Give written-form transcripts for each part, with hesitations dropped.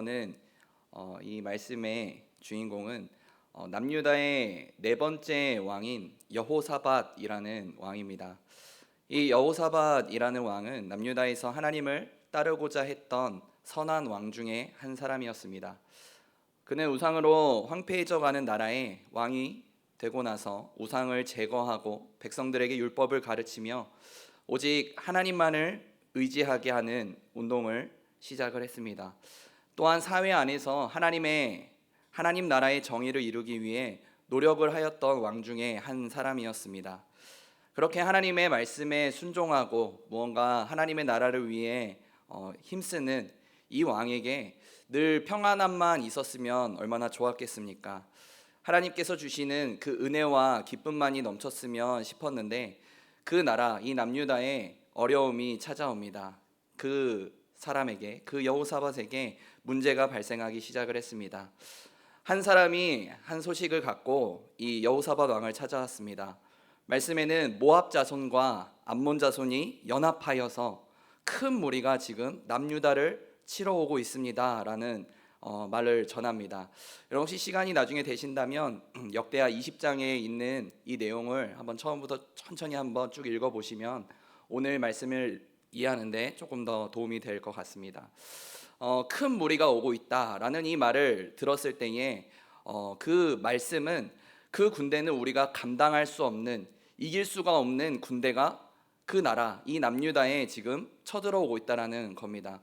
는 이 말씀의 주인공은 남유다의 네 번째 왕인 여호사밧이라는 왕입니다. 이 여호사밧이라는 왕은 남유다에서 하나님을 따르고자 했던 선한 왕 중에 한 사람이었습니다. 그는 우상으로 황폐해져가는 나라의 왕이 되고 나서 우상을 제거하고 백성들에게 율법을 가르치며 오직 하나님만을 의지하게 하는 운동을 시작을 했습니다. 또한 사회 안에서 하나님 나라의 정의를 이루기 위해 노력을 하였던 왕 중에 한 사람이었습니다. 그렇게 하나님의 말씀에 순종하고 무언가 하나님의 나라를 위해 힘쓰는 이 왕에게 늘 평안함만 있었으면 얼마나 좋았겠습니까? 하나님께서 주시는 그 은혜와 기쁨만이 넘쳤으면 싶었는데 그 나라, 이 남유다에 어려움이 찾아옵니다. 그 여호사밧에게 문제가 발생하기 시작을 했습니다. 한 사람이 한 소식을 갖고 이 여호사밧 왕을 찾아왔습니다. 말씀에는 모압 자손과 암몬 자손이 연합하여서 큰 무리가 지금 남유다를 치러 오고 있습니다라는 말을 전합니다. 여러분 혹시 시간이 나중에 되신다면 역대하 20장에 있는 이 내용을 한번 처음부터 천천히 한번 쭉 읽어보시면 오늘 말씀을 이해하는데 조금 더 도움이 될 것 같습니다. 큰 무리가 오고 있다라는 이 말을 들었을 때에 그 말씀은 그 군대는 우리가 감당할 수 없는, 이길 수가 없는 군대가 그 나라, 이 남유다에 지금 쳐들어오고 있다라는 겁니다.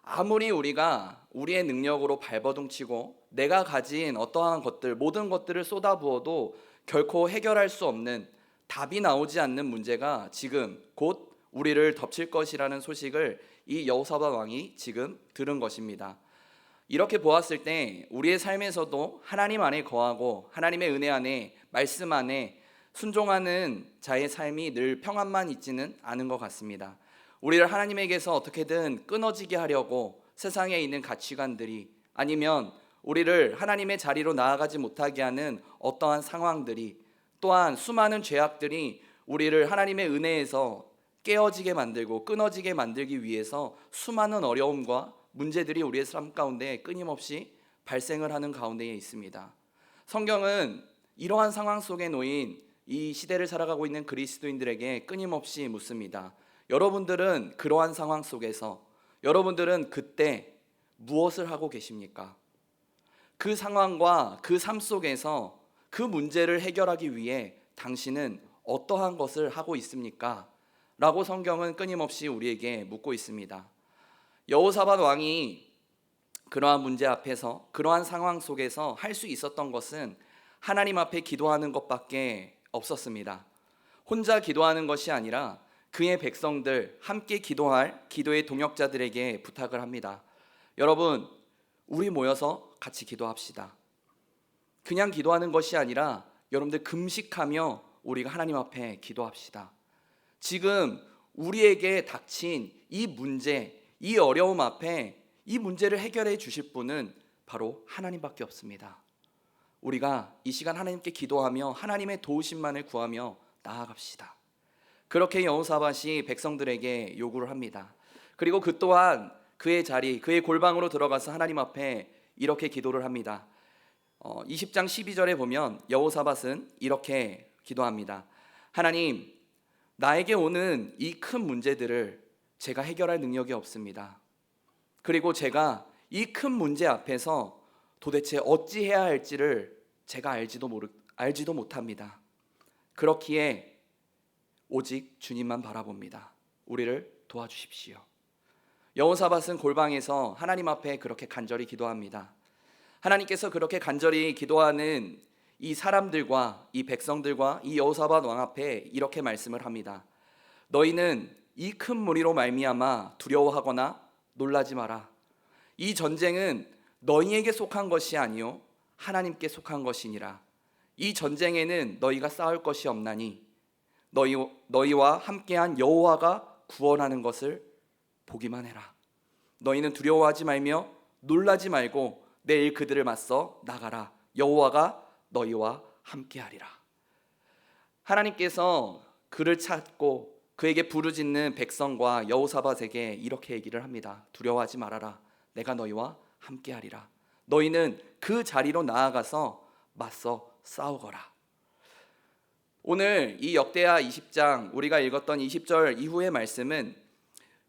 아무리 우리가 우리의 능력으로 발버둥치고 내가 가진 어떠한 것들, 모든 것들을 쏟아부어도 결코 해결할 수 없는, 답이 나오지 않는 문제가 지금 곧 우리를 덮칠 것이라는 소식을 이 여호사밧 왕이 지금 들은 것입니다. 이렇게 보았을 때 우리의 삶에서도 하나님 안에 거하고 하나님의 은혜 안에, 말씀 안에 순종하는 자의 삶이 늘 평안만 있지는 않은 것 같습니다. 우리를 하나님에게서 어떻게든 끊어지게 하려고 세상에 있는 가치관들이, 아니면 우리를 하나님의 자리로 나아가지 못하게 하는 어떠한 상황들이, 또한 수많은 죄악들이 우리를 하나님의 은혜에서 깨어지게 만들고 끊어지게 만들기 위해서 수많은 어려움과 문제들이 우리의 삶 가운데 끊임없이 발생을 하는 가운데에 있습니다. 성경은 이러한 상황 속에 놓인 이 시대를 살아가고 있는 그리스도인들에게 끊임없이 묻습니다. 여러분들은 그러한 상황 속에서, 여러분들은 그때 무엇을 하고 계십니까? 그 상황과 그 삶 속에서 그 문제를 해결하기 위해 당신은 어떠한 것을 하고 있습니까? 라고 성경은 끊임없이 우리에게 묻고 있습니다. 여호사밧 왕이 그러한 문제 앞에서, 그러한 상황 속에서 할 수 있었던 것은 하나님 앞에 기도하는 것밖에 없었습니다. 혼자 기도하는 것이 아니라 그의 백성들, 함께 기도할 기도의 동역자들에게 부탁을 합니다. 여러분, 우리 모여서 같이 기도합시다. 그냥 기도하는 것이 아니라 여러분들 금식하며 우리가 하나님 앞에 기도합시다. 지금 우리에게 닥친 이 문제, 이 어려움 앞에 이 문제를 해결해 주실 분은 바로 하나님밖에 없습니다. 우리가 이 시간 하나님께 기도하며 하나님의 도우심만을 구하며 나아갑시다. 그렇게 여호사밧이 백성들에게 요구를 합니다. 그리고 그 또한 그의 자리, 그의 골방으로 들어가서 하나님 앞에 이렇게 기도를 합니다. 20장 12절에 보면 여호사밧은 이렇게 기도합니다. 하나님, 나에게 오는 이 큰 문제들을 제가 해결할 능력이 없습니다. 그리고 제가 이 큰 문제 앞에서 도대체 어찌해야 할지를 제가 알지도 못합니다. 그렇기에 오직 주님만 바라봅니다. 우리를 도와주십시오. 여호사밧은 골방에서 하나님 앞에 그렇게 간절히 기도합니다. 하나님께서 그렇게 간절히 기도하는 이 사람들과 이 백성들과 이 여호사밧 왕 앞에 이렇게 말씀을 합니다. 너희는 이 큰 무리로 말미암아 두려워하거나 놀라지 마라. 이 전쟁은 너희에게 속한 것이 아니요 하나님께 속한 것이니라. 이 전쟁에는 너희가 싸울 것이 없나니 너희와 함께한 여호와가 구원하는 것을 보기만 해라. 너희는 두려워하지 말며 놀라지 말고 내일 그들을 맞서 나가라. 여호와가 너희와 함께하리라. 하나님께서 그를 찾고 그에게 부르짖는 백성과 여호사밧에게 이렇게 얘기를 합니다. 두려워하지 말아라. 내가 너희와 함께하리라. 너희는 그 자리로 나아가서 맞서 싸우거라. 오늘 이 역대하 20장 우리가 읽었던 20절 이후의 말씀은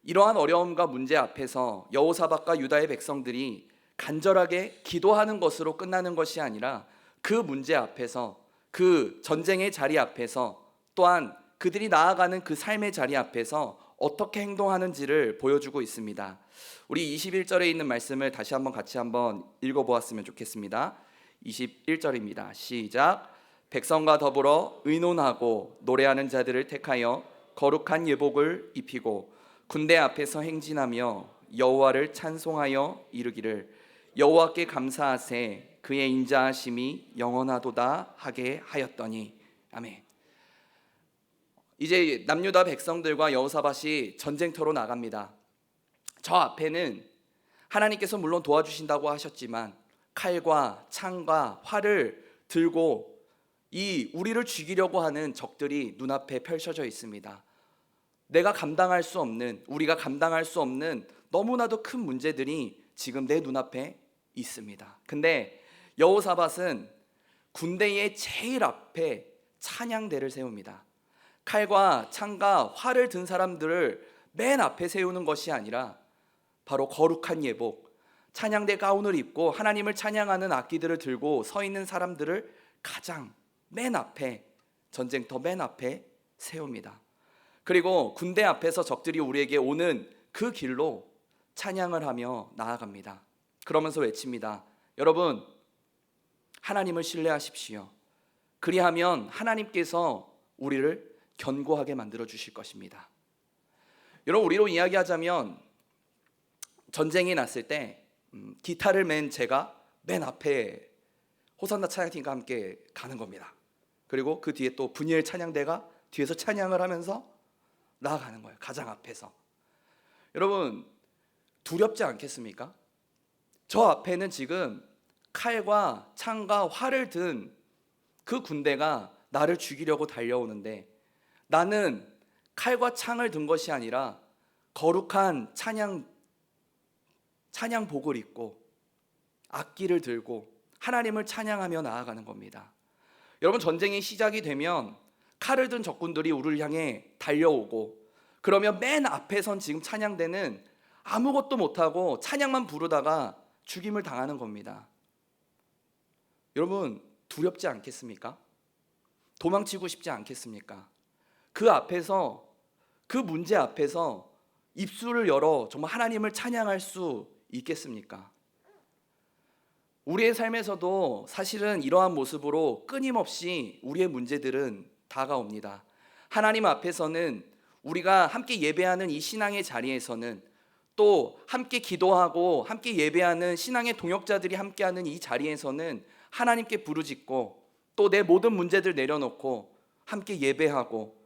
이러한 어려움과 문제 앞에서 여호사밧과 유다의 백성들이 간절하게 기도하는 것으로 끝나는 것이 아니라 그 문제 앞에서, 그 전쟁의 자리 앞에서, 또한 그들이 나아가는 그 삶의 자리 앞에서 어떻게 행동하는지를 보여주고 있습니다. 우리 21절에 있는 말씀을 다시 한번 같이 한번 읽어보았으면 좋겠습니다. 21절입니다. 시작. 백성과 더불어 의논하고 노래하는 자들을 택하여 거룩한 예복을 입히고 군대 앞에서 행진하며 여호와를 찬송하여 이르기를 여호와께 감사하세 그의 인자하심이 영원하도다 하게 하였더니. 아멘. 이제 남유다 백성들과 여호사밧이 전쟁터로 나갑니다. 저 앞에는 하나님께서 물론 도와주신다고 하셨지만 칼과 창과 활을 들고 이 우리를 죽이려고 하는 적들이 눈앞에 펼쳐져 있습니다. 내가 감당할 수 없는, 우리가 감당할 수 없는 너무나도 큰 문제들이 지금 내 눈앞에 있습니다. 근데 여호사밧은 군대의 제일 앞에 찬양대를 세웁니다. 칼과 창과 활을 든 사람들을 맨 앞에 세우는 것이 아니라 바로 거룩한 예복, 찬양대 가운을 입고 하나님을 찬양하는 악기들을 들고 서 있는 사람들을 가장 맨 앞에, 전쟁터 맨 앞에 세웁니다. 그리고 군대 앞에서 적들이 우리에게 오는 그 길로 찬양을 하며 나아갑니다. 그러면서 외칩니다. 여러분, 하나님을 신뢰하십시오. 그리하면 하나님께서 우리를 견고하게 만들어 주실 것입니다. 여러분, 우리로 이야기하자면 전쟁이 났을 때 기타를 맨 제가 맨 앞에 호산나 찬양팀과 함께 가는 겁니다. 그리고 그 뒤에 또 분이엘 찬양대가 뒤에서 찬양을 하면서 나아가는 거예요. 가장 앞에서. 여러분, 두렵지 않겠습니까? 저 앞에는 지금 칼과 창과 활을 든 그 군대가 나를 죽이려고 달려오는데 나는 칼과 창을 든 것이 아니라 거룩한 찬양복을 입고 악기를 들고 하나님을 찬양하며 나아가는 겁니다. 여러분, 전쟁이 시작이 되면 칼을 든 적군들이 우리를 향해 달려오고 그러면 맨 앞에 선 지금 찬양대는 아무것도 못하고 찬양만 부르다가 죽임을 당하는 겁니다. 여러분, 두렵지 않겠습니까? 도망치고 싶지 않겠습니까? 그 앞에서, 그 문제 앞에서 입술을 열어 정말 하나님을 찬양할 수 있겠습니까? 우리의 삶에서도 사실은 이러한 모습으로 끊임없이 우리의 문제들은 다가옵니다. 하나님 앞에서는, 우리가 함께 예배하는 이 신앙의 자리에서는, 또 함께 기도하고 함께 예배하는 신앙의 동역자들이 함께하는 이 자리에서는 하나님께 부르짖고 또 내 모든 문제들 내려놓고 함께 예배하고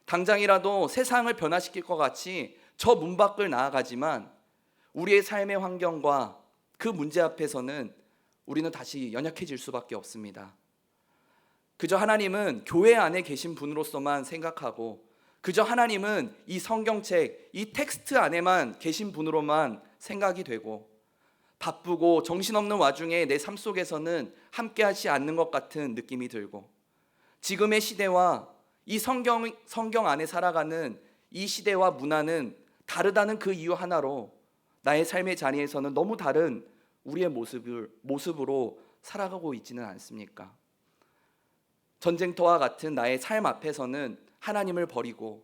당장이라도 세상을 변화시킬 것 같이 저 문 밖을 나아가지만 우리의 삶의 환경과 그 문제 앞에서는 우리는 다시 연약해질 수밖에 없습니다. 그저 하나님은 교회 안에 계신 분으로서만 생각하고 그저 하나님은 이 성경책, 이 텍스트 안에만 계신 분으로만 생각이 되고 바쁘고 정신없는 와중에 내 삶 속에서는 함께하지 않는 것 같은 느낌이 들고 지금의 시대와 이 성경 안에 살아가는 이 시대와 문화는 다르다는 그 이유 하나로 나의 삶의 자리에서는 너무 다른 우리의 모습으로 살아가고 있지는 않습니까? 전쟁터와 같은 나의 삶 앞에서는 하나님을 버리고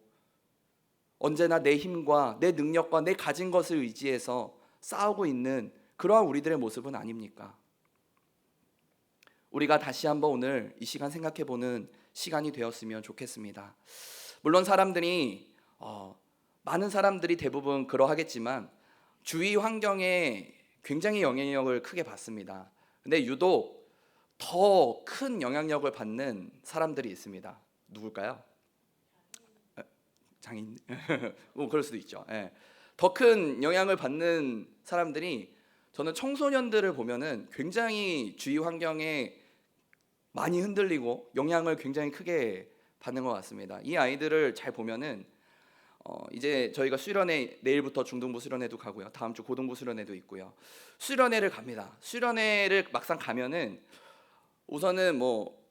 언제나 내 힘과 내 능력과 내 가진 것을 의지해서 싸우고 있는 그러한 우리들의 모습은 아닙니까? 우리가 다시 한번 오늘 이 시간 생각해보는 시간이 되었으면 좋겠습니다. 물론 많은 사람들이 대부분 그러하겠지만 주위 환경에 굉장히 영향력을 크게 받습니다. 근데 유독 더 큰 영향력을 받는 사람들이 있습니다. 누굴까요? 장인? 뭐 그럴 수도 있죠. 더 큰 영향을 받는 사람들이, 저는 청소년들을 보면은 굉장히 주위 환경에 많이 흔들리고 영향을 굉장히 크게 받는 것 같습니다. 이 아이들을 잘 보면은 이제 저희가 수련회 내일부터 중등부 수련회도 가고요. 다음 주 고등부 수련회도 있고요. 수련회를 갑니다. 수련회를 막상 가면은 우선은 뭐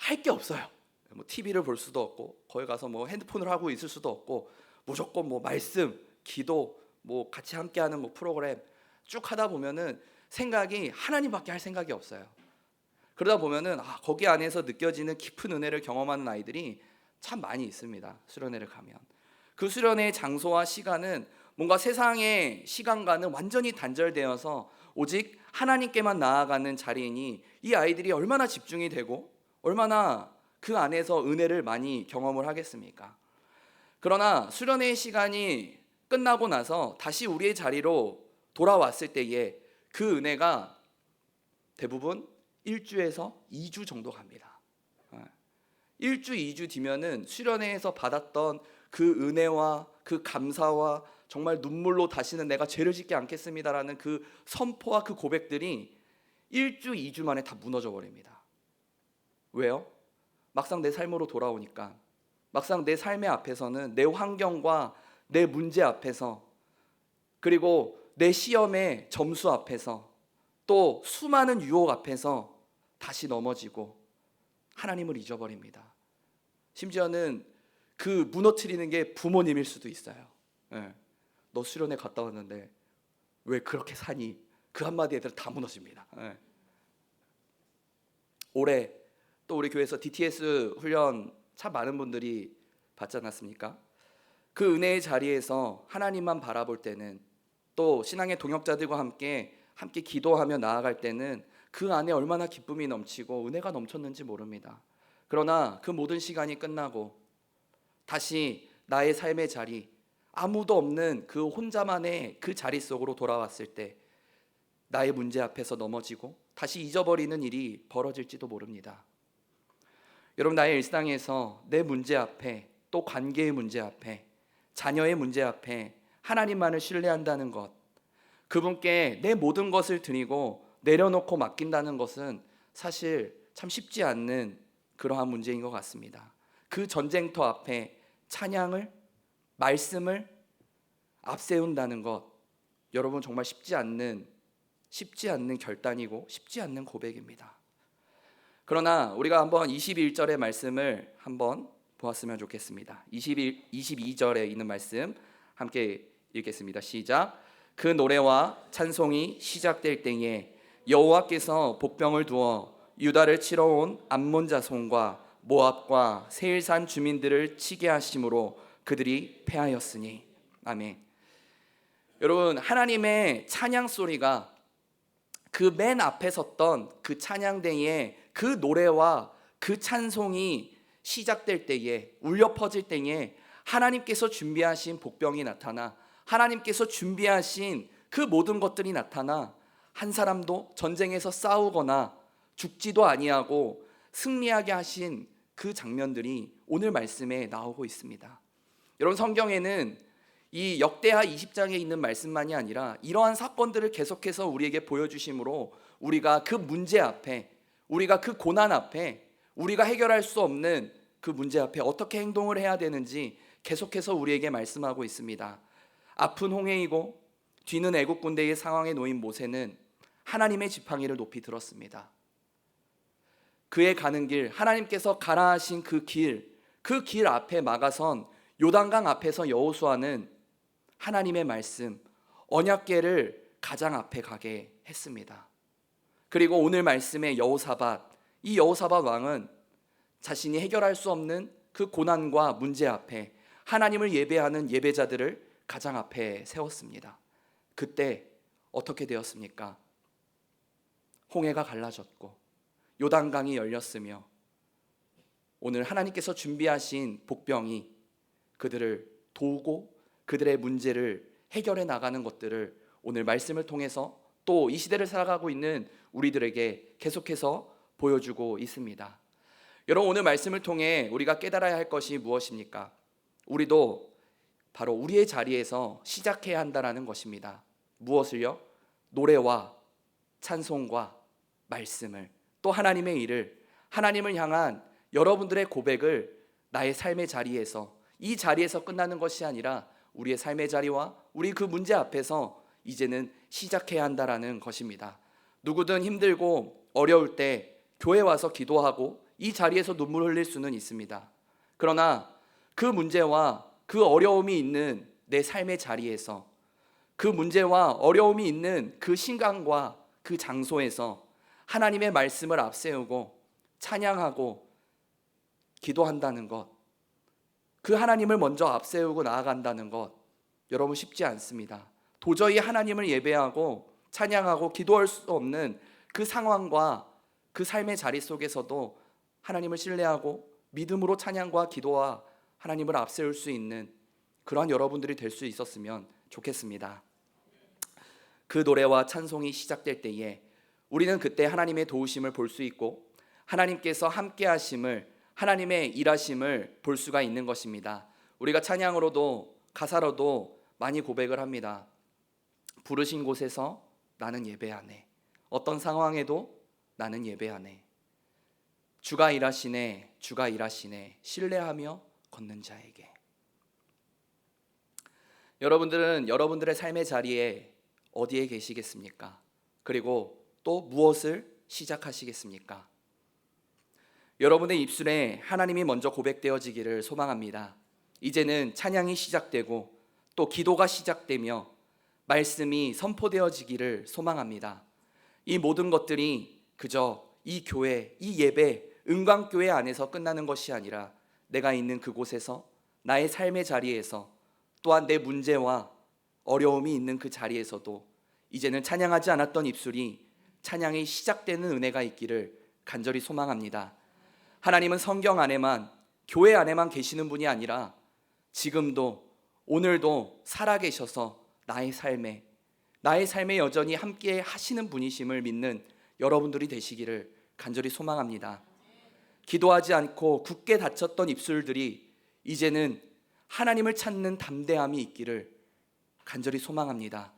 할 게 없어요. 뭐 TV를 볼 수도 없고 거기 가서 뭐 핸드폰을 하고 있을 수도 없고 무조건 뭐 말씀, 기도, 뭐 같이 함께하는 뭐 프로그램 쭉 하다 보면은 생각이 하나님밖에 할 생각이 없어요. 그러다 보면은 거기 안에서 느껴지는 깊은 은혜를 경험하는 아이들이 참 많이 있습니다. 수련회를 가면 그 수련회의 장소와 시간은 뭔가 세상의 시간과는 완전히 단절되어서 오직 하나님께만 나아가는 자리이니 이 아이들이 얼마나 집중이 되고 얼마나 그 안에서 은혜를 많이 경험을 하겠습니까? 그러나 수련회의 시간이 끝나고 나서 다시 우리의 자리로 돌아왔을 때에 그 은혜가 대부분 1주에서 2주 정도 갑니다. 1주, 2주 뒤면은 수련회에서 받았던 그 은혜와 그 감사와 정말 눈물로 다시는 내가 죄를 짓지 않겠습니다라는 그 선포와 그 고백들이 1주, 2주 만에 다 무너져 버립니다. 왜요? 막상 내 삶으로 돌아오니까 막상 내 삶의 앞에서는 내 환경과 내 문제 앞에서 그리고 내 시험의 점수 앞에서 또 수많은 유혹 앞에서 다시 넘어지고 하나님을 잊어버립니다. 심지어는 그 무너뜨리는 게 부모님일 수도 있어요. 너 수련회 갔다 왔는데 왜 그렇게 사니? 그 한마디에 다 무너집니다. 올해 또 우리 교회에서 DTS 훈련 참 많은 분들이 받지 않았습니까? 그 은혜의 자리에서 하나님만 바라볼 때는 또 신앙의 동역자들과 함께 기도하며 나아갈 때는 그 안에 얼마나 기쁨이 넘치고 은혜가 넘쳤는지 모릅니다. 그러나 그 모든 시간이 끝나고 다시 나의 삶의 자리, 아무도 없는 그 혼자만의 그 자리 속으로 돌아왔을 때 나의 문제 앞에서 넘어지고 다시 잊어버리는 일이 벌어질지도 모릅니다. 여러분, 나의 일상에서 내 문제 앞에 또 관계의 문제 앞에 자녀의 문제 앞에 하나님만을 신뢰한다는 것, 그분께 내 모든 것을 드리고 내려놓고 맡긴다는 것은 사실 참 쉽지 않는 그러한 문제인 것 같습니다. 그 전쟁터 앞에 찬양을, 말씀을 앞세운다는 것, 여러분 정말 쉽지 않는 결단이고 쉽지 않는 고백입니다. 그러나 우리가 한번 21절의 말씀을 한번 보았으면 좋겠습니다. 22절에 있는 말씀 함께 읽겠습니다. 시작. 그 노래와 찬송이 시작될 때에 여호와께서 복병을 두어 유다를 치러 온 암몬 자손과 모압과 세일산 주민들을 치게 하심으로 그들이 패하였으니. 아멘. 여러분, 하나님의 찬양 소리가 그 맨 앞에 섰던 그 찬양대에 그 노래와 그 찬송이 시작될 때에, 울려 퍼질 때에 하나님께서 준비하신 복병이 나타나 하나님께서 준비하신 그 모든 것들이 나타나 한 사람도 전쟁에서 싸우거나 죽지도 아니하고 승리하게 하신 그 장면들이 오늘 말씀에 나오고 있습니다. 여러분, 성경에는 이 역대하 20장에 있는 말씀만이 아니라 이러한 사건들을 계속해서 우리에게 보여주심으로 우리가 그 문제 앞에, 우리가 그 고난 앞에, 우리가 해결할 수 없는 그 문제 앞에 어떻게 행동을 해야 되는지 계속해서 우리에게 말씀하고 있습니다. 앞은 홍해이고 뒤는 애국 군대의 상황에 놓인 모세는 하나님의 지팡이를 높이 들었습니다. 그의 가는 길, 하나님께서 가라 하신 그 길 앞에 막아선 요단강 앞에서 여호수아는 하나님의 말씀, 언약궤를 가장 앞에 가게 했습니다. 그리고 오늘 말씀의 여호사밧, 이 여호사밧 왕은 자신이 해결할 수 없는 그 고난과 문제 앞에 하나님을 예배하는 예배자들을 가장 앞에 세웠습니다. 그때 어떻게 되었습니까? 홍해가 갈라졌고 요단강이 열렸으며 오늘 하나님께서 준비하신 복병이 그들을 도우고 그들의 문제를 해결해 나가는 것들을 오늘 말씀을 통해서 또 이 시대를 살아가고 있는 우리들에게 계속해서 보여주고 있습니다. 여러분, 오늘 말씀을 통해 우리가 깨달아야 할 것이 무엇입니까? 우리도 바로 우리의 자리에서 시작해야 한다는 것입니다. 무엇을요? 노래와 찬송과 말씀을, 또 하나님의 일을, 하나님을 향한 여러분들의 고백을 나의 삶의 자리에서, 이 자리에서 끝나는 것이 아니라 우리의 삶의 자리와 우리 그 문제 앞에서 이제는 시작해야 한다라는 것입니다. 누구든 힘들고 어려울 때 교회 와서 기도하고 이 자리에서 눈물 흘릴 수는 있습니다. 그러나 그 문제와 그 어려움이 있는 내 삶의 자리에서, 그 문제와 어려움이 있는 그 시간과 그 장소에서 하나님의 말씀을 앞세우고 찬양하고 기도한다는 것, 그 하나님을 먼저 앞세우고 나아간다는 것, 여러분 쉽지 않습니다. 도저히 하나님을 예배하고 찬양하고 기도할 수 없는 그 상황과 그 삶의 자리 속에서도 하나님을 신뢰하고 믿음으로 찬양과 기도와 하나님을 앞세울 수 있는 그러한 여러분들이 될 수 있었으면 좋겠습니다. 그 노래와 찬송이 시작될 때에 우리는 그때 하나님의 도우심을 볼 수 있고 하나님께서 함께 하심을, 하나님의 일하심을 볼 수가 있는 것입니다. 우리가 찬양으로도 가사로도 많이 고백을 합니다. 부르신 곳에서 나는 예배하네. 어떤 상황에도 나는 예배하네. 주가 일하시네, 주가 일하시네. 신뢰하며 걷는 자에게. 여러분들은 여러분들의 삶의 자리에 어디에 계시겠습니까? 그리고 또 무엇을 시작하시겠습니까? 여러분의 입술에 하나님이 먼저 고백되어지기를 소망합니다. 이제는 찬양이 시작되고 또 기도가 시작되며 말씀이 선포되어지기를 소망합니다. 이 모든 것들이 그저 이 교회, 이 예배, 은광교회 안에서 끝나는 것이 아니라 내가 있는 그곳에서, 나의 삶의 자리에서, 또한 내 문제와 어려움이 있는 그 자리에서도 이제는 찬양하지 않았던 입술이 찬양이 시작되는 은혜가 있기를 간절히 소망합니다. 하나님은 성경 안에만, 교회 안에만 계시는 분이 아니라 지금도, 오늘도 살아계셔서 나의 삶에 여전히 함께 하시는 분이심을 믿는 여러분들이 되시기를 간절히 소망합니다. 기도하지 않고 굳게 닫혔던 입술들이 이제는 하나님을 찾는 담대함이 있기를 간절히 소망합니다.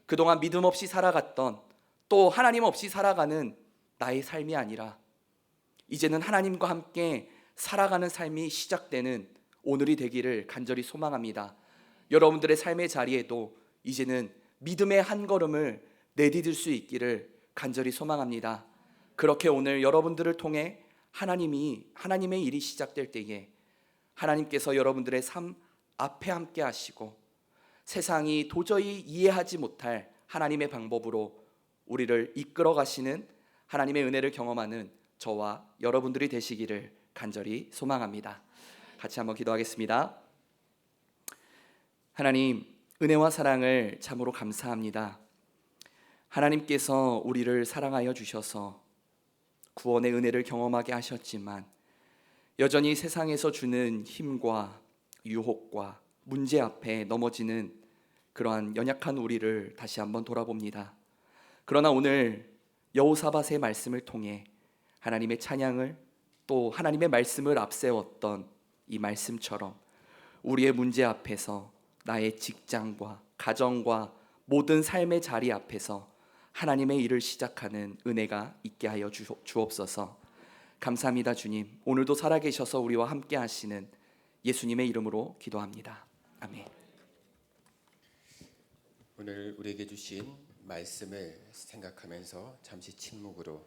그동안 믿음 없이 살아갔던, 또 하나님 없이 살아가는 나의 삶이 아니라 이제는 하나님과 함께 살아가는 삶이 시작되는 오늘이 되기를 간절히 소망합니다. 여러분들의 삶의 자리에도 이제는 믿음의 한 걸음을 내디딜 수 있기를 간절히 소망합니다. 그렇게 오늘 여러분들을 통해 하나님의 일이 시작될 때에 하나님께서 여러분들의 삶 앞에 함께 하시고 세상이 도저히 이해하지 못할 하나님의 방법으로 우리를 이끌어 가시는 하나님의 은혜를 경험하는 저와 여러분들이 되시기를 간절히 소망합니다. 같이 한번 기도하겠습니다. 하나님, 은혜와 사랑을 참으로 감사합니다. 하나님께서 우리를 사랑하여 주셔서 구원의 은혜를 경험하게 하셨지만 여전히 세상에서 주는 힘과 유혹과 문제 앞에 넘어지는 그러한 연약한 우리를 다시 한번 돌아봅니다. 그러나 오늘 여호사밧의 말씀을 통해 하나님의 찬양을, 또 하나님의 말씀을 앞세웠던 이 말씀처럼 우리의 문제 앞에서, 나의 직장과 가정과 모든 삶의 자리 앞에서 하나님의 일을 시작하는 은혜가 있게 하여 주옵소서. 감사합니다. 주님, 오늘도 살아계셔서 우리와 함께 하시는 예수님의 이름으로 기도합니다. 아멘. 오늘 우리에게 주신 말씀을 생각하면서 잠시 침묵으로